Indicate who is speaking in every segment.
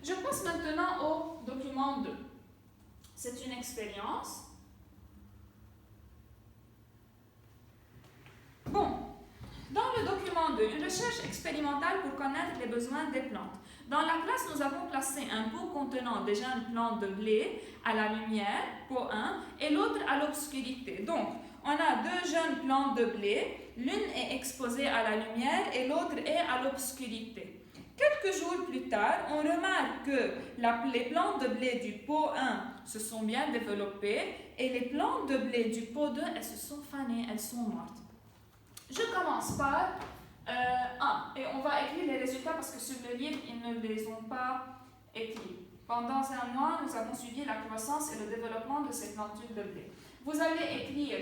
Speaker 1: Je passe maintenant au document 2. C'est une expérience. Bon, dans le document 2, une recherche expérimentale pour connaître les besoins des plantes. Dans la classe, nous avons placé un pot contenant des jeunes plantes de blé à la lumière, pot 1, et l'autre à l'obscurité. Donc, on a deux jeunes plantes de blé, l'une est exposée à la lumière et l'autre est à l'obscurité. Quelques jours plus tard, on remarque que les plantes de blé du pot 1 se sont bien développées et les plantes de blé du pot 2, elles se sont fanées, elles sont mortes. Je commence par 1 et on va écrire les résultats parce que sur le livre, ils ne les ont pas écrits. Pendant un mois, nous avons suivi la croissance et le développement de ces plantules de blé. Vous allez écrire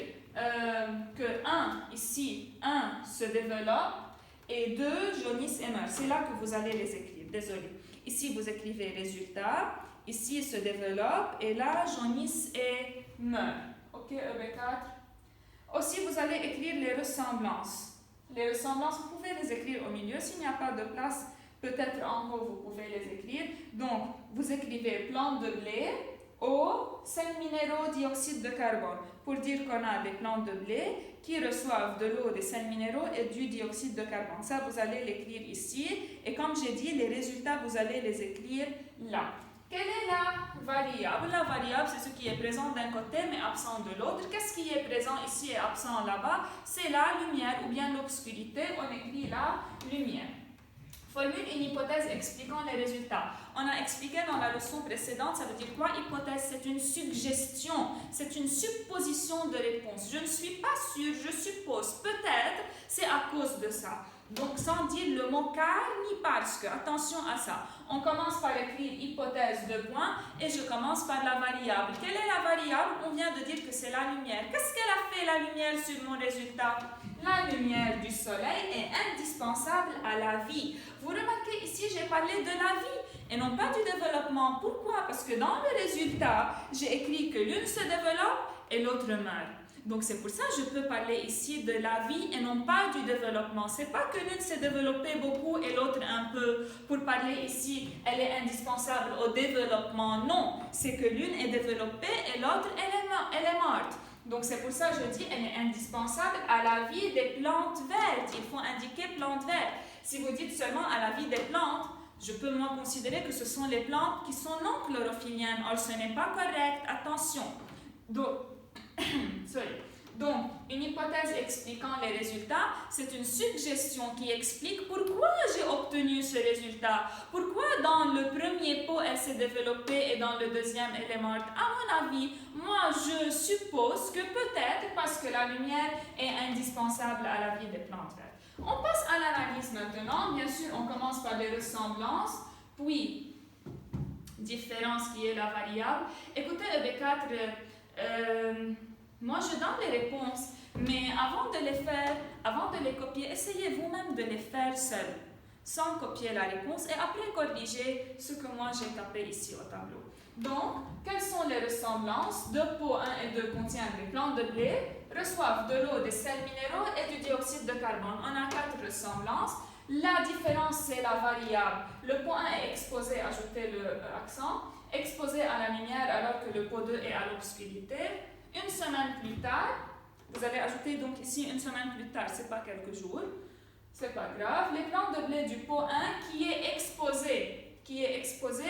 Speaker 1: que 1, ici, 1 se développe et 2 jaunissent et meurent. C'est là que vous allez les écrire, désolé. Ici, vous écrivez résultat, ici, se développe et là, jaunissent et meurent. Ok, EB4. Aussi, vous allez écrire les ressemblances. Les ressemblances, vous pouvez les écrire au milieu. S'il n'y a pas de place, peut-être en haut, vous pouvez les écrire. Donc, vous écrivez plante de blé, eau, sels minéraux, dioxyde de carbone. Pour dire qu'on a des plantes de blé qui reçoivent de l'eau, des sels minéraux et du dioxyde de carbone. Ça, vous allez l'écrire ici. Et comme j'ai dit, les résultats, vous allez les écrire là. Quelle est la variable? La variable, c'est ce qui est présent d'un côté mais absent de l'autre. Qu'est-ce qui est présent ici et absent là-bas? C'est la lumière ou bien l'obscurité. On écrit la lumière. Formule une hypothèse expliquant les résultats. On a expliqué dans la leçon précédente, ça veut dire quoi? Hypothèse, c'est une suggestion, c'est une supposition de réponse. Je ne suis pas sûre, je suppose, peut-être, c'est à cause de ça. Donc, sans dire le mot car ni parce que, attention à ça. On commence par écrire hypothèse de points et je commence par la variable. Quelle est la variable? On vient de dire que c'est la lumière. Qu'est-ce qu'elle a fait la lumière sur mon résultat? La lumière du soleil est indispensable à la vie. Vous remarquez ici, j'ai parlé de la vie et non pas du développement. Pourquoi? Parce que dans le résultat, j'ai écrit que l'une se développe et l'autre meurt. Donc c'est pour ça que je peux parler ici de la vie et non pas du développement. C'est pas que l'une s'est développée beaucoup et l'autre un peu. Pour parler ici, elle est indispensable au développement. Non, c'est que l'une est développée et l'autre elle est morte. Donc c'est pour ça que je dis elle est indispensable à la vie des plantes vertes. Il faut indiquer plantes vertes. Si vous dites seulement à la vie des plantes, je peux moi considérer que ce sont les plantes qui sont non chlorophylliennes. Or ce n'est pas correct. Attention. Donc, une hypothèse expliquant les résultats, c'est une suggestion qui explique pourquoi j'ai obtenu ce résultat. Pourquoi dans le premier pot, elle s'est développée et dans le deuxième, elle est morte. À mon avis, moi, je suppose que peut-être parce que la lumière est indispensable à la vie des plantes vertes. On passe à l'analyse maintenant. Bien sûr, on commence par les ressemblances, puis différence qui est la variable. Écoutez, EB4, moi je donne les réponses, mais avant de les copier, essayez vous-même de les faire seuls, sans copier la réponse et après corriger ce que moi j'ai tapé ici au tableau. Donc, quelles sont les ressemblances? Deux pots 1 et 2 contiennent des plantes de blé, reçoivent de l'eau, des sels minéraux et du dioxyde de carbone. On a 4 ressemblances. La différence, c'est la variable. Le pot 1 est exposé, ajoutez l'accent, exposé à la lumière alors que le pot 2 est à l'obscurité. Une semaine plus tard, vous allez ajouter donc ici une semaine plus tard, c'est pas quelques jours, c'est pas grave. Les plantes de blé du pot 1 qui est exposé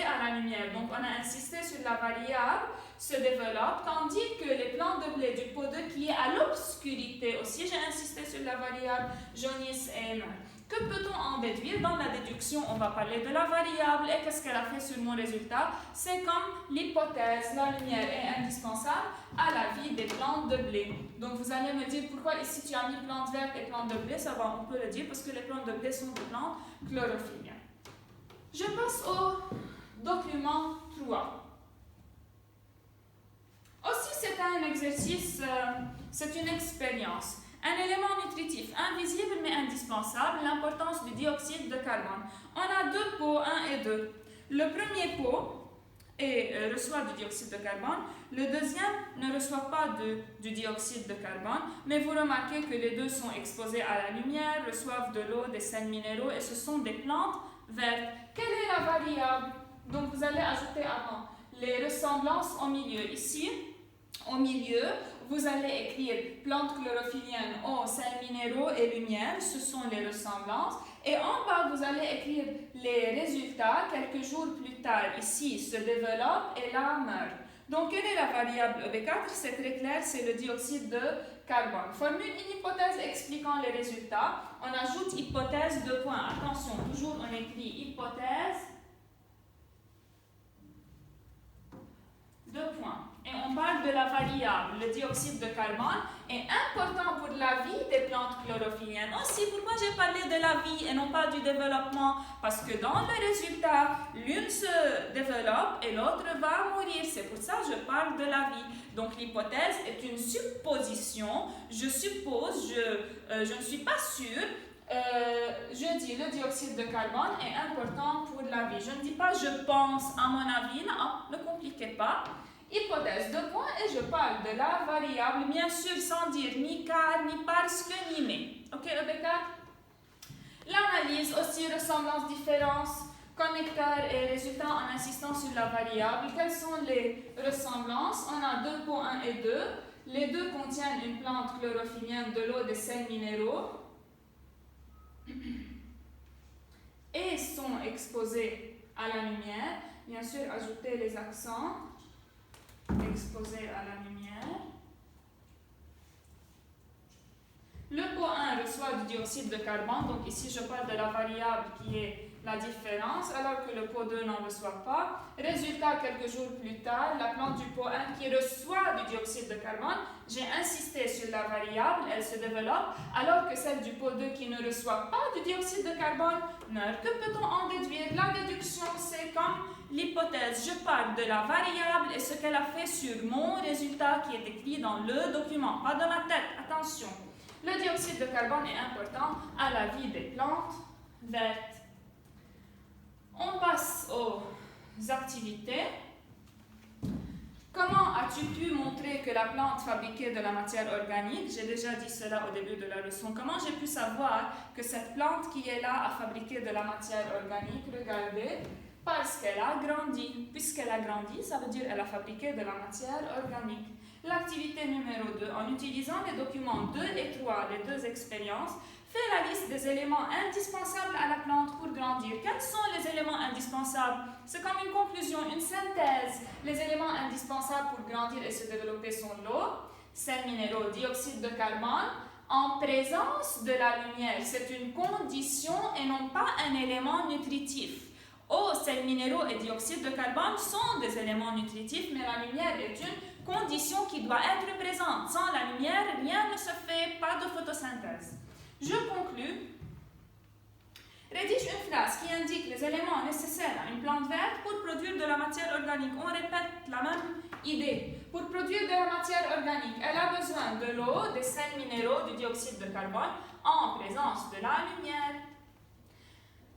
Speaker 1: à la lumière. Donc on a insisté sur la variable, se développe, tandis que les plantes de blé du pot 2 qui est à l'obscurité aussi, j'ai insisté sur la variable, jaunissent et meurent. Que peut-on en déduire? Dans la déduction, on va parler de la variable et qu'est-ce qu'elle a fait sur mon résultat? C'est comme l'hypothèse, la lumière est indispensable à la vie des plantes de blé. Donc vous allez me dire pourquoi ici tu as mis plantes vertes et plantes de blé, ça va, on peut le dire parce que les plantes de blé sont des plantes chlorophyllliennes. Je passe au document 3. Aussi c'est un exercice, c'est une expérience. Un élément nutritif invisible mais indispensable, l'importance du dioxyde de carbone. On a deux pots, 1 et 2. Le premier pot reçoit du dioxyde de carbone, le deuxième ne reçoit pas du dioxyde de carbone, mais vous remarquez que les deux sont exposés à la lumière, reçoivent de l'eau, des sels minéraux et ce sont des plantes vertes. Quelle est la variable? Donc vous allez ajouter avant les ressemblances au milieu. Ici, au milieu, vous allez écrire plantes chlorophylliennes, eau, sels minéraux et lumière. Ce sont les ressemblances. Et en bas, vous allez écrire les résultats quelques jours plus tard. Ici, se développe et là, meurt. Donc, quelle est la variable EB4? C'est très clair, c'est le dioxyde de carbone. Formule une hypothèse expliquant les résultats. On ajoute hypothèse 2 points. Attention, toujours on écrit hypothèse 2 points. Et on parle de la variable, le dioxyde de carbone est important pour la vie des plantes chlorophylliennes. Aussi, pourquoi j'ai parlé de la vie et non pas du développement? Parce que dans le résultat, l'une se développe et l'autre va mourir. C'est pour ça que je parle de la vie. Donc l'hypothèse est une supposition. Je suppose, je ne suis pas sûre. Je dis le dioxyde de carbone est important pour la vie. Je ne dis pas je pense à mon avis. Non, ne compliquez pas. Hypothèse 2 points et je parle de la variable, bien sûr sans dire ni car, ni parce que, ni mais. Ok, EB4? L'analyse aussi, ressemblance, différence, connecteur et résultat en insistant sur la variable. Quelles sont les ressemblances? On a 2 pots 1 et 2. Les deux contiennent une plante chlorophyllienne, de l'eau, des sels minéraux et sont exposés à la lumière. Bien sûr, ajouter les accents. Exposés à la lumière. Le pot 1 reçoit du dioxyde de carbone, donc ici je parle de la variable qui est la différence, alors que le pot 2 n'en reçoit pas. Résultat, quelques jours plus tard, la plante du pot 1 qui reçoit du dioxyde de carbone, j'ai insisté sur la variable, elle se développe, alors que celle du pot 2 qui ne reçoit pas du dioxyde de carbone meurt. Que peut-on en déduire? La déduction, c'est comme l'hypothèse. Je parle de la variable et ce qu'elle a fait sur mon résultat qui est écrit dans le document, pas dans ma tête. Attention, le dioxyde de carbone est important à la vie des plantes vertes. On passe aux activités. Comment as-tu pu montrer que la plante fabriquait de la matière organique? J'ai déjà dit cela au début de la leçon. Comment j'ai pu savoir que cette plante qui est là a fabriqué de la matière organique? Regardez, parce qu'elle a grandi. Puisqu'elle a grandi, ça veut dire qu'elle a fabriqué de la matière organique. L'activité numéro 2, en utilisant les documents 2 et 3, les deux expériences, fais la liste des éléments indispensables à la plante pour grandir. Quels sont les éléments indispensables? C'est comme une conclusion, une synthèse. Les éléments indispensables pour grandir et se développer sont l'eau, sels minéraux, dioxyde de carbone, en présence de la lumière. C'est une condition et non pas un élément nutritif. Eau, sels minéraux et dioxyde de carbone sont des éléments nutritifs, mais la lumière est une condition qui doit être présente. Sans la lumière, rien ne se fait, pas de photosynthèse. Je conclus. Rédige une phrase qui indique les éléments nécessaires à une plante verte pour produire de la matière organique. On répète la même idée. Pour produire de la matière organique, elle a besoin de l'eau, des sels minéraux, du dioxyde de carbone, en présence de la lumière.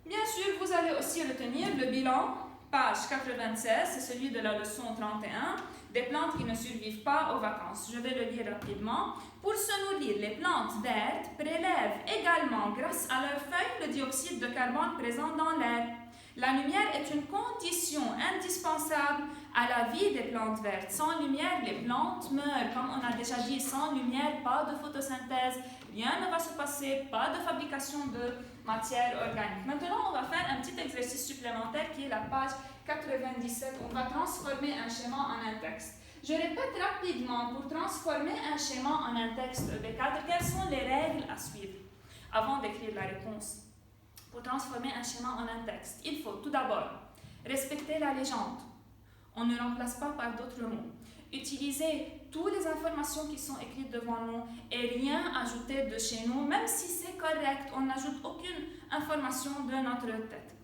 Speaker 1: Bien sûr, vous allez aussi retenir le bilan, page 96, c'est celui de la leçon 31, des plantes qui ne survivent pas aux vacances. Je vais le lire rapidement. Pour se nourrir, les plantes vertes prélèvent également, grâce à leurs feuilles, le dioxyde de carbone présent dans l'air. La lumière est une condition indispensable à la vie des plantes vertes. Sans lumière, les plantes meurent. Comme on a déjà dit, sans lumière, pas de photosynthèse, rien ne va se passer, pas de fabrication de matière organique. Maintenant, on va faire un petit exercice supplémentaire qui est la page 97. On va transformer un schéma en un texte. Je répète rapidement, pour transformer un schéma en un texte EB4, quelles sont les règles à suivre avant d'écrire la réponse? Pour transformer un schéma en un texte, il faut tout d'abord respecter la légende. On ne remplace pas par d'autres mots. Utiliser toutes les informations qui sont écrites devant nous et rien ajouter de chez nous, même si c'est correct, on n'ajoute aucune information de notre tête.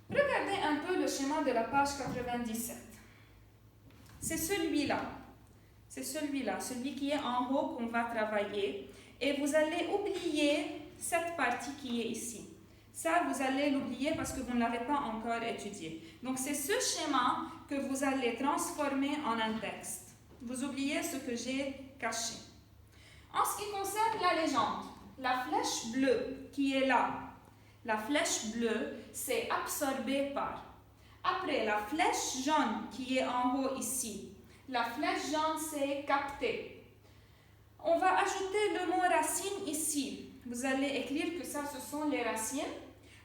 Speaker 1: Regardez un peu le schéma de la page 97. C'est celui-là. C'est celui-là, celui qui est en haut qu'on va travailler. Et vous allez oublier cette partie qui est ici. Ça, vous allez l'oublier parce que vous ne l'avez pas encore étudié. Donc, c'est ce schéma que vous allez transformer en un texte. Vous oubliez ce que j'ai caché. En ce qui concerne la légende, la flèche bleue qui est là, la flèche bleue, c'est absorbé par. Après, la flèche jaune qui est en haut ici. La flèche jaune, c'est capter. On va ajouter le mot racine ici. Vous allez écrire que ça, ce sont les racines.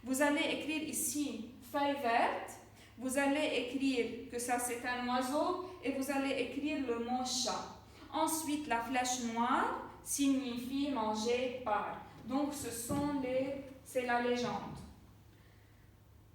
Speaker 1: Vous allez écrire ici feuille verte. Vous allez écrire que ça, c'est un oiseau. Et vous allez écrire le mot chat. Ensuite, la flèche noire signifie manger par. Donc, c'est la légende.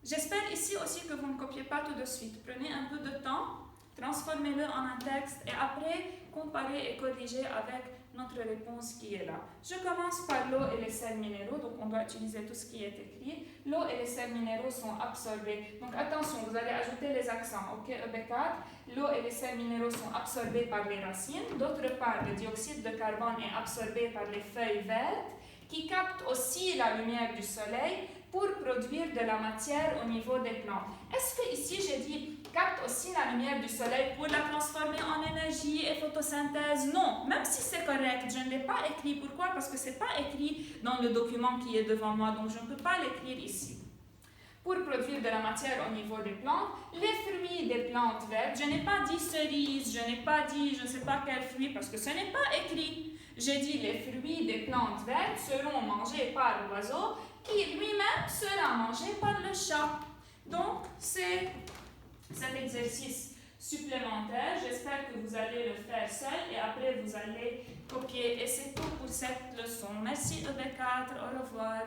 Speaker 1: J'espère ici aussi que vous ne copiez pas tout de suite. Prenez un peu de temps, transformez-le en un texte et après, comparez et corrigez avec notre réponse qui est là. Je commence par l'eau et les sels minéraux, donc on doit utiliser tout ce qui est écrit. L'eau et les sels minéraux sont absorbés. Donc attention, vous allez ajouter les accents, ok, EB4. L'eau et les sels minéraux sont absorbés par les racines. D'autre part, le dioxyde de carbone est absorbé par les feuilles vertes qui captent aussi la lumière du soleil pour produire de la matière au niveau des plantes. Est-ce que ici j'ai dit capte aussi la lumière du soleil pour la transformer en énergie et photosynthèse? Non, même si c'est correct, je ne l'ai pas écrit. Pourquoi? Parce que ce n'est pas écrit dans le document qui est devant moi, donc je ne peux pas l'écrire ici. Pour produire de la matière au niveau des plantes, les fruits des plantes vertes, je n'ai pas dit cerise, je n'ai pas dit je ne sais pas quel fruit parce que ce n'est pas écrit. J'ai dit les fruits des plantes vertes seront mangés par l'oiseau qui lui-même sera mangé par le chat. Donc, c'est cet exercice supplémentaire. J'espère que vous allez le faire seul et après vous allez copier. Et c'est tout pour cette leçon. Merci EB4, au revoir.